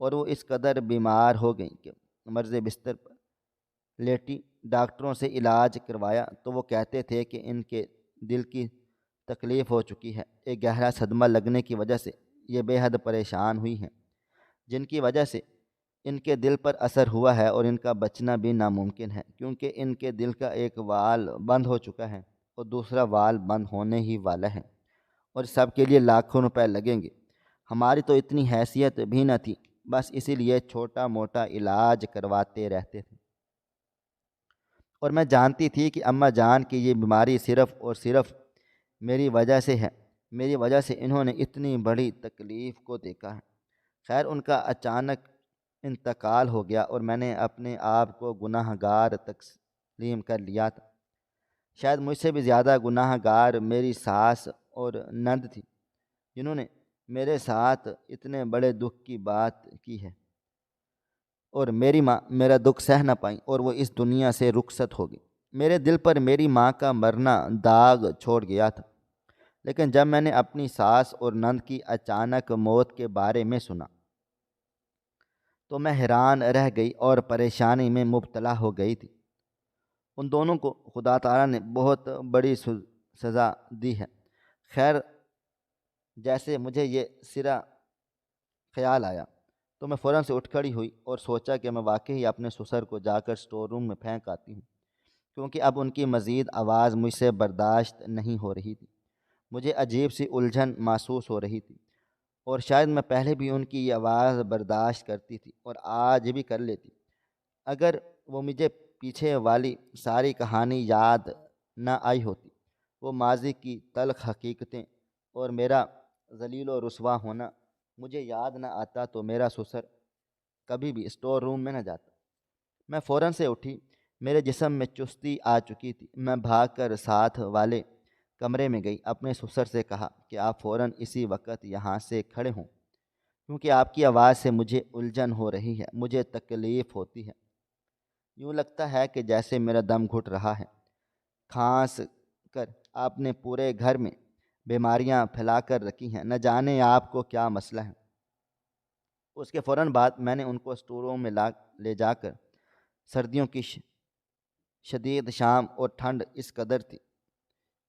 اور وہ اس قدر بیمار ہو گئیں کہ مرض بستر پر لیٹی۔ ڈاکٹروں سے علاج کروایا تو وہ کہتے تھے کہ ان کے دل کی تکلیف ہو چکی ہے، ایک گہرا صدمہ لگنے کی وجہ سے یہ بے حد پریشان ہوئی ہیں، جن کی وجہ سے ان کے دل پر اثر ہوا ہے اور ان کا بچنا بھی ناممکن ہے، کیونکہ ان کے دل کا ایک وال بند ہو چکا ہے اور دوسرا وال بند ہونے ہی والا ہے، اور سب کے لیے لاکھوں روپے لگیں گے۔ ہماری تو اتنی حیثیت بھی نہ تھی بس اسی لیے چھوٹا موٹا علاج کرواتے رہتے تھے، اور میں جانتی تھی کہ اماں جان کی یہ بیماری صرف اور صرف میری وجہ سے ہے، میری وجہ سے انہوں نے اتنی بڑی تکلیف کو دیکھا ہے۔ خیر، ان کا اچانک انتقال ہو گیا اور میں نے اپنے آپ کو گناہ گار تسلیم کر لیا تھا۔ شاید مجھ سے بھی زیادہ گناہ گار میری ساس اور نند تھی، جنہوں نے میرے ساتھ اتنے بڑے دکھ کی بات کی ہے، اور میری ماں میرا دکھ سہ نہ پائیں اور وہ اس دنیا سے رخصت ہو گئی۔ میرے دل پر میری ماں کا مرنا داغ چھوڑ گیا تھا، لیکن جب میں نے اپنی ساس اور نند کی اچانک موت کے بارے میں سنا تو میں حیران رہ گئی اور پریشانی میں مبتلا ہو گئی تھی۔ ان دونوں کو خدا تعالیٰ نے بہت بڑی سزا دی ہے۔ خیر، جیسے مجھے یہ سرا خیال آیا تو میں فوراً سے اٹھ کھڑی ہوئی اور سوچا کہ میں واقعی اپنے سسر کو جا کر اسٹور روم میں پھینک آتی ہوں، کیونکہ اب ان کی مزید آواز مجھ سے برداشت نہیں ہو رہی تھی۔ مجھے عجیب سی الجھن محسوس ہو رہی تھی، اور شاید میں پہلے بھی ان کی یہ آواز برداشت کرتی تھی اور آج بھی کر لیتی، اگر وہ مجھے پیچھے والی ساری کہانی یاد نہ آئی ہوتی۔ وہ ماضی کی تلخ حقیقتیں اور میرا ذلیل و رسوا ہونا مجھے یاد نہ آتا تو میرا سسر کبھی بھی اسٹور روم میں نہ جاتا۔ میں فوراً سے اٹھی، میرے جسم میں چستی آ چکی تھی۔ میں بھاگ کر ساتھ والے کمرے میں گئی، اپنے سسر سے کہا کہ آپ فوراً اسی وقت یہاں سے کھڑے ہوں، کیونکہ آپ کی آواز سے مجھے الجھن ہو رہی ہے، مجھے تکلیف ہوتی ہے۔ یوں لگتا ہے کہ جیسے میرا دم گھٹ رہا ہے۔ کھانس کر آپ نے پورے گھر میں بیماریاں پھیلا کر رکھی ہیں، نہ جانے آپ کو کیا مسئلہ ہے۔ اس کے فوراً بعد میں نے ان کو اسٹور روم میں لے جا کر، سردیوں کی شدید شام اور ٹھنڈ اس قدر تھی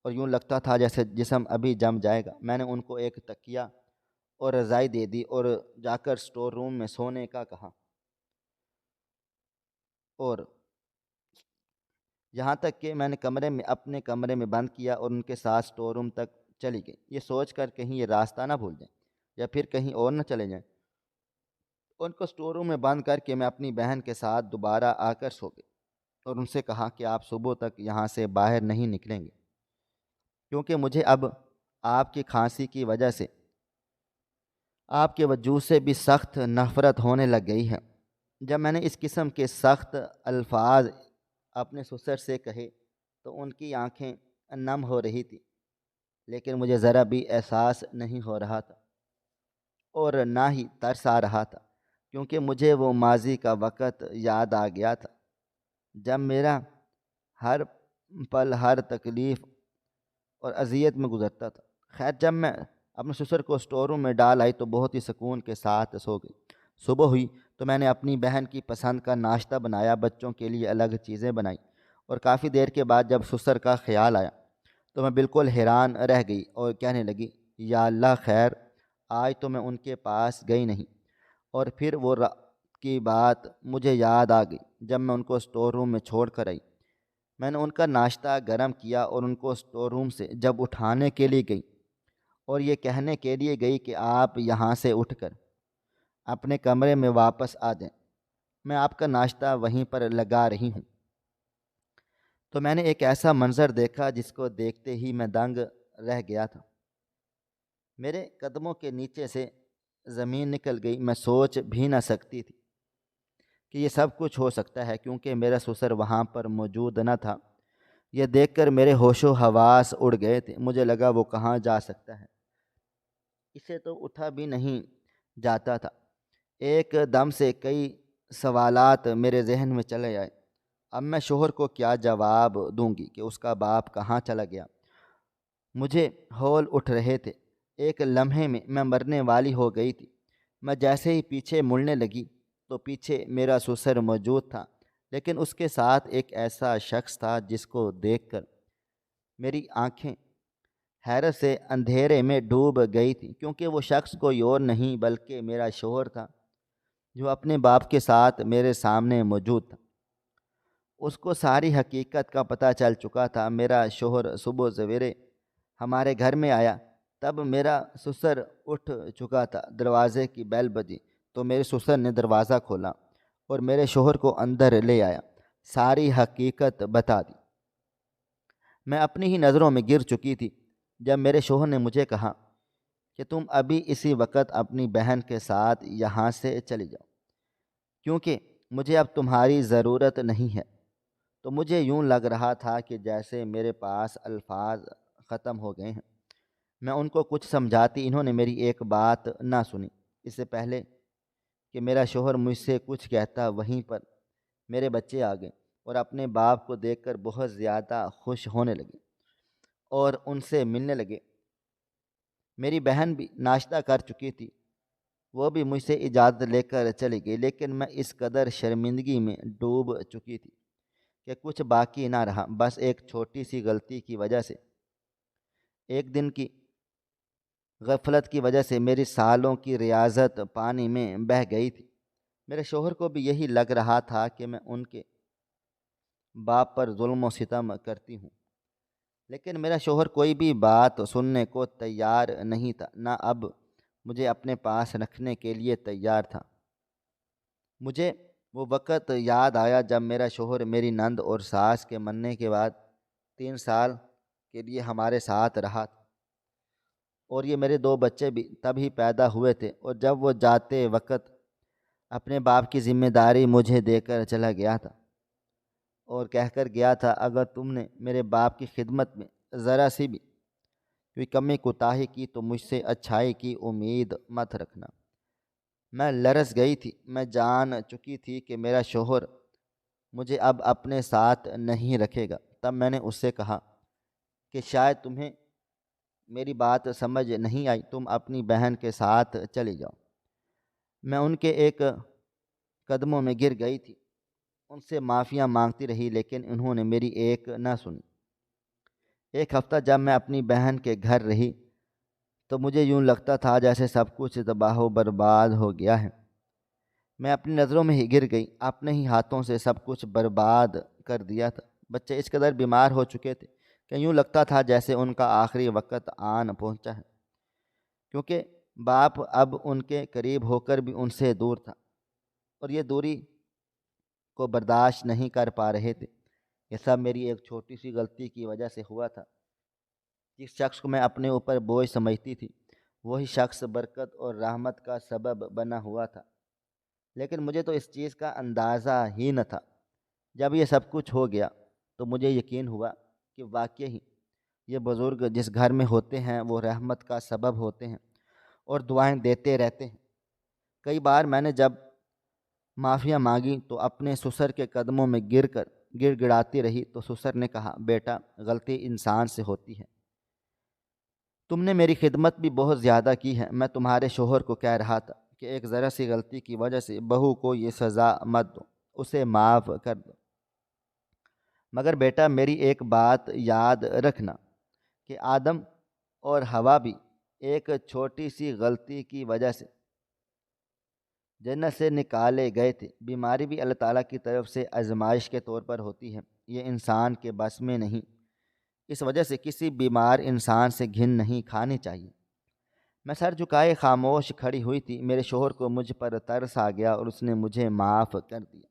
اور یوں لگتا تھا جیسے جسم ابھی جم جائے گا، میں نے ان کو ایک تکیہ اور رضائی دے دی اور جا کر اسٹور روم میں سونے کا کہا، اور یہاں تک کہ میں نے اپنے کمرے میں بند کیا اور ان کے ساتھ اسٹور روم تک چلی گئی، یہ سوچ کر کہیں یہ راستہ نہ بھول جائیں یا پھر کہیں اور نہ چلے جائیں۔ ان کو اسٹور روم میں بند کر کے میں اپنی بہن کے ساتھ دوبارہ آ کر سو گئی اور ان سے کہا کہ آپ صبح تک یہاں سے باہر نہیں نکلیں گے، کیونکہ مجھے اب آپ کی کھانسی کی وجہ سے آپ کے وجود سے بھی سخت نفرت ہونے لگ گئی ہے۔ جب میں نے اس قسم کے سخت الفاظ اپنے سسر سے کہے تو ان کی آنکھیں نم ہو رہی تھی، لیکن مجھے ذرا بھی احساس نہیں ہو رہا تھا اور نہ ہی ترس آ رہا تھا، کیونکہ مجھے وہ ماضی کا وقت یاد آ گیا تھا جب میرا ہر پل ہر تکلیف اور اذیت میں گزرتا تھا۔ خیر، جب میں اپنے سسر کو اسٹور روم میں ڈال آئی تو بہت ہی سکون کے ساتھ سو گئی۔ صبح ہوئی تو میں نے اپنی بہن کی پسند کا ناشتہ بنایا، بچوں کے لیے الگ چیزیں بنائیں، اور کافی دیر کے بعد جب سسر کا خیال آیا تو میں بالکل حیران رہ گئی اور کہنے لگی، یا اللہ خیر، آج تو میں ان کے پاس گئی نہیں۔ اور پھر وہ رات کی بات مجھے یاد آ گئی جب میں ان کو اسٹور روم میں چھوڑ کر آئی۔ میں نے ان کا ناشتہ گرم کیا اور ان کو اسٹور روم سے جب اٹھانے کے لیے گئی اور یہ کہنے کے لیے گئی کہ آپ یہاں سے اٹھ کر اپنے کمرے میں واپس آ جائیں، میں آپ کا ناشتہ وہیں پر لگا رہی ہوں، تو میں نے ایک ایسا منظر دیکھا جس کو دیکھتے ہی میں دنگ رہ گیا تھا۔ میرے قدموں کے نیچے سے زمین نکل گئی۔ میں سوچ بھی نہ سکتی تھی کہ یہ سب کچھ ہو سکتا ہے، کیونکہ میرا سسر وہاں پر موجود نہ تھا۔ یہ دیکھ کر میرے ہوش و حواس اڑ گئے تھے۔ مجھے لگا وہ کہاں جا سکتا ہے، اسے تو اٹھا بھی نہیں جاتا تھا۔ ایک دم سے کئی سوالات میرے ذہن میں چلے آئے۔ اب میں شوہر کو کیا جواب دوں گی کہ اس کا باپ کہاں چلا گیا؟ مجھے ہول اٹھ رہے تھے۔ ایک لمحے میں میں مرنے والی ہو گئی تھی۔ میں جیسے ہی پیچھے مڑنے لگی تو پیچھے میرا سسر موجود تھا، لیکن اس کے ساتھ ایک ایسا شخص تھا جس کو دیکھ کر میری آنکھیں حیرت سے اندھیرے میں ڈوب گئی تھی، کیونکہ وہ شخص کوئی اور نہیں بلکہ میرا شوہر تھا، جو اپنے باپ کے ساتھ میرے سامنے موجود تھا۔ اس کو ساری حقیقت کا پتہ چل چکا تھا۔ میرا شوہر صبح سویرے ہمارے گھر میں آیا، تب میرا سسر اٹھ چکا تھا۔ دروازے کی بیل بجی تو میرے سسر نے دروازہ کھولا اور میرے شوہر کو اندر لے آیا، ساری حقیقت بتا دی۔ میں اپنی ہی نظروں میں گر چکی تھی جب میرے شوہر نے مجھے کہا کہ تم ابھی اسی وقت اپنی بہن کے ساتھ یہاں سے چلی جاؤ، کیونکہ مجھے اب تمہاری ضرورت نہیں ہے۔ تو مجھے یوں لگ رہا تھا کہ جیسے میرے پاس الفاظ ختم ہو گئے ہیں۔ میں ان کو کچھ سمجھاتی، انہوں نے میری ایک بات نہ سنی۔ اس سے پہلے کہ میرا شوہر مجھ سے کچھ کہتا، وہیں پر میرے بچے آ گئے اور اپنے باپ کو دیکھ کر بہت زیادہ خوش ہونے لگے اور ان سے ملنے لگے۔ میری بہن بھی ناشتہ کر چکی تھی، وہ بھی مجھ سے اجازت لے کر چلی گئی، لیکن میں اس قدر شرمندگی میں ڈوب چکی تھی کہ کچھ باقی نہ رہا۔ بس ایک چھوٹی سی غلطی کی وجہ سے، ایک دن کی غفلت کی وجہ سے میری سالوں کی ریاضت پانی میں بہہ گئی تھی۔ میرے شوہر کو بھی یہی لگ رہا تھا کہ میں ان کے باپ پر ظلم و ستم کرتی ہوں، لیکن میرا شوہر کوئی بھی بات سننے کو تیار نہیں تھا، نہ اب مجھے اپنے پاس رکھنے کے لیے تیار تھا۔ مجھے وہ وقت یاد آیا جب میرا شوہر میری نند اور ساس کے مرنے کے بعد 3 سال کے لیے ہمارے ساتھ رہا تھا، اور یہ میرے 2 بچے بھی تب ہی پیدا ہوئے تھے، اور جب وہ جاتے وقت اپنے باپ کی ذمہ داری مجھے دے کر چلا گیا تھا اور کہہ کر گیا تھا، اگر تم نے میرے باپ کی خدمت میں ذرا سی بھی کوئی کمی کوتاہی کی تو مجھ سے اچھائی کی امید مت رکھنا۔ میں لرز گئی تھی، میں جان چکی تھی کہ میرا شوہر مجھے اب اپنے ساتھ نہیں رکھے گا۔ تب میں نے اس سے کہا کہ شاید تمہیں میری بات سمجھ نہیں آئی، تم اپنی بہن کے ساتھ چلی جاؤ۔ میں ان کے ایک قدموں میں گر گئی تھی، ان سے معافیاں مانگتی رہی، لیکن انہوں نے میری ایک نہ سنی۔ ایک ہفتہ جب میں اپنی بہن کے گھر رہی تو مجھے یوں لگتا تھا جیسے سب کچھ تباہ و برباد ہو گیا ہے۔ میں اپنی نظروں میں ہی گر گئی، اپنے ہی ہاتھوں سے سب کچھ برباد کر دیا تھا۔ بچے اس قدر بیمار ہو چکے تھے کہ یوں لگتا تھا جیسے ان کا آخری وقت آن پہنچا ہے، کیونکہ باپ اب ان کے قریب ہو کر بھی ان سے دور تھا، اور یہ دوری کو برداشت نہیں کر پا رہے تھے۔ یہ سب میری ایک چھوٹی سی غلطی کی وجہ سے ہوا تھا۔ جس شخص کو میں اپنے اوپر بوجھ سمجھتی تھی، وہی شخص برکت اور رحمت کا سبب بنا ہوا تھا، لیکن مجھے تو اس چیز کا اندازہ ہی نہ تھا۔ جب یہ سب کچھ ہو گیا تو مجھے یقین ہوا کہ واقعی یہ بزرگ جس گھر میں ہوتے ہیں وہ رحمت کا سبب ہوتے ہیں اور دعائیں دیتے رہتے ہیں۔ کئی بار میں نے جب معافیاں مانگی تو اپنے سسر کے قدموں میں گر گڑاتی رہی، تو سسر نے کہا، بیٹا غلطی انسان سے ہوتی ہے، تم نے میری خدمت بھی بہت زیادہ کی ہے۔ میں تمہارے شوہر کو کہہ رہا تھا کہ ایک ذرا سی غلطی کی وجہ سے بہو کو یہ سزا مت دو، اسے معاف کر دو، مگر بیٹا میری ایک بات یاد رکھنا کہ آدم اور حوا بھی ایک چھوٹی سی غلطی کی وجہ سے جنت سے نکالے گئے تھے۔ بیماری بھی اللہ تعالیٰ کی طرف سے آزمائش کے طور پر ہوتی ہے، یہ انسان کے بس میں نہیں۔ اس وجہ سے کسی بیمار انسان سے گھن نہیں کھانی چاہیے۔ میں سر جھکائے خاموش کھڑی ہوئی تھی۔ میرے شوہر کو مجھ پر ترس آ گیا اور اس نے مجھے معاف کر دیا،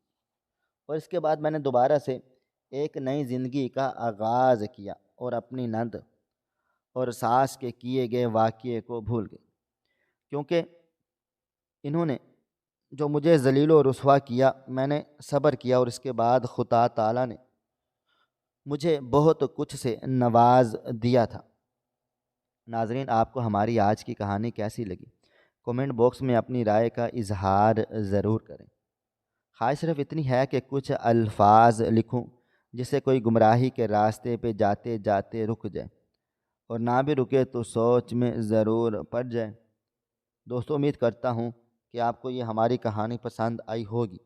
اور اس کے بعد میں نے دوبارہ سے ایک نئی زندگی کا آغاز کیا اور اپنی نند اور ساس کے کیے گئے واقعے کو بھول گئی، کیونکہ انہوں نے جو مجھے ذلیل و رسوا کیا، میں نے صبر کیا، اور اس کے بعد خدا تعالیٰ نے مجھے بہت کچھ سے نواز دیا تھا۔ ناظرین، آپ کو ہماری آج کی کہانی کیسی لگی؟ کومنٹ باکس میں اپنی رائے کا اظہار ضرور کریں۔ خواہش صرف اتنی ہے کہ کچھ الفاظ لکھوں جس سے کوئی گمراہی کے راستے پہ جاتے جاتے رک جائے، اور نہ بھی رکے تو سوچ میں ضرور پڑ جائے۔ دوستو، امید کرتا ہوں کہ آپ کو یہ ہماری کہانی پسند آئی ہوگی۔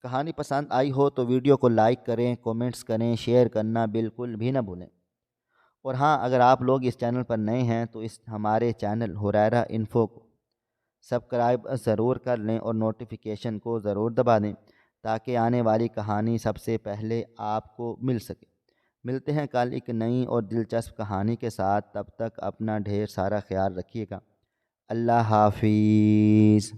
کہانی پسند آئی ہو تو ویڈیو کو لائک کریں، کومنٹس کریں، شیئر کرنا بالکل بھی نہ بھولیں۔ اور ہاں، اگر آپ لوگ اس چینل پر نئے ہیں تو ہمارے چینل حریرہ انفو کو سبسکرائب ضرور کر لیں اور نوٹیفیکیشن کو ضرور دبا دیں تاکہ آنے والی کہانی سب سے پہلے آپ کو مل سکے۔ ملتے ہیں کل ایک نئی اور دلچسپ کہانی کے ساتھ، تب تک اپنا ڈھیر سارا خیال رکھیے گا۔ اللہ حافظ۔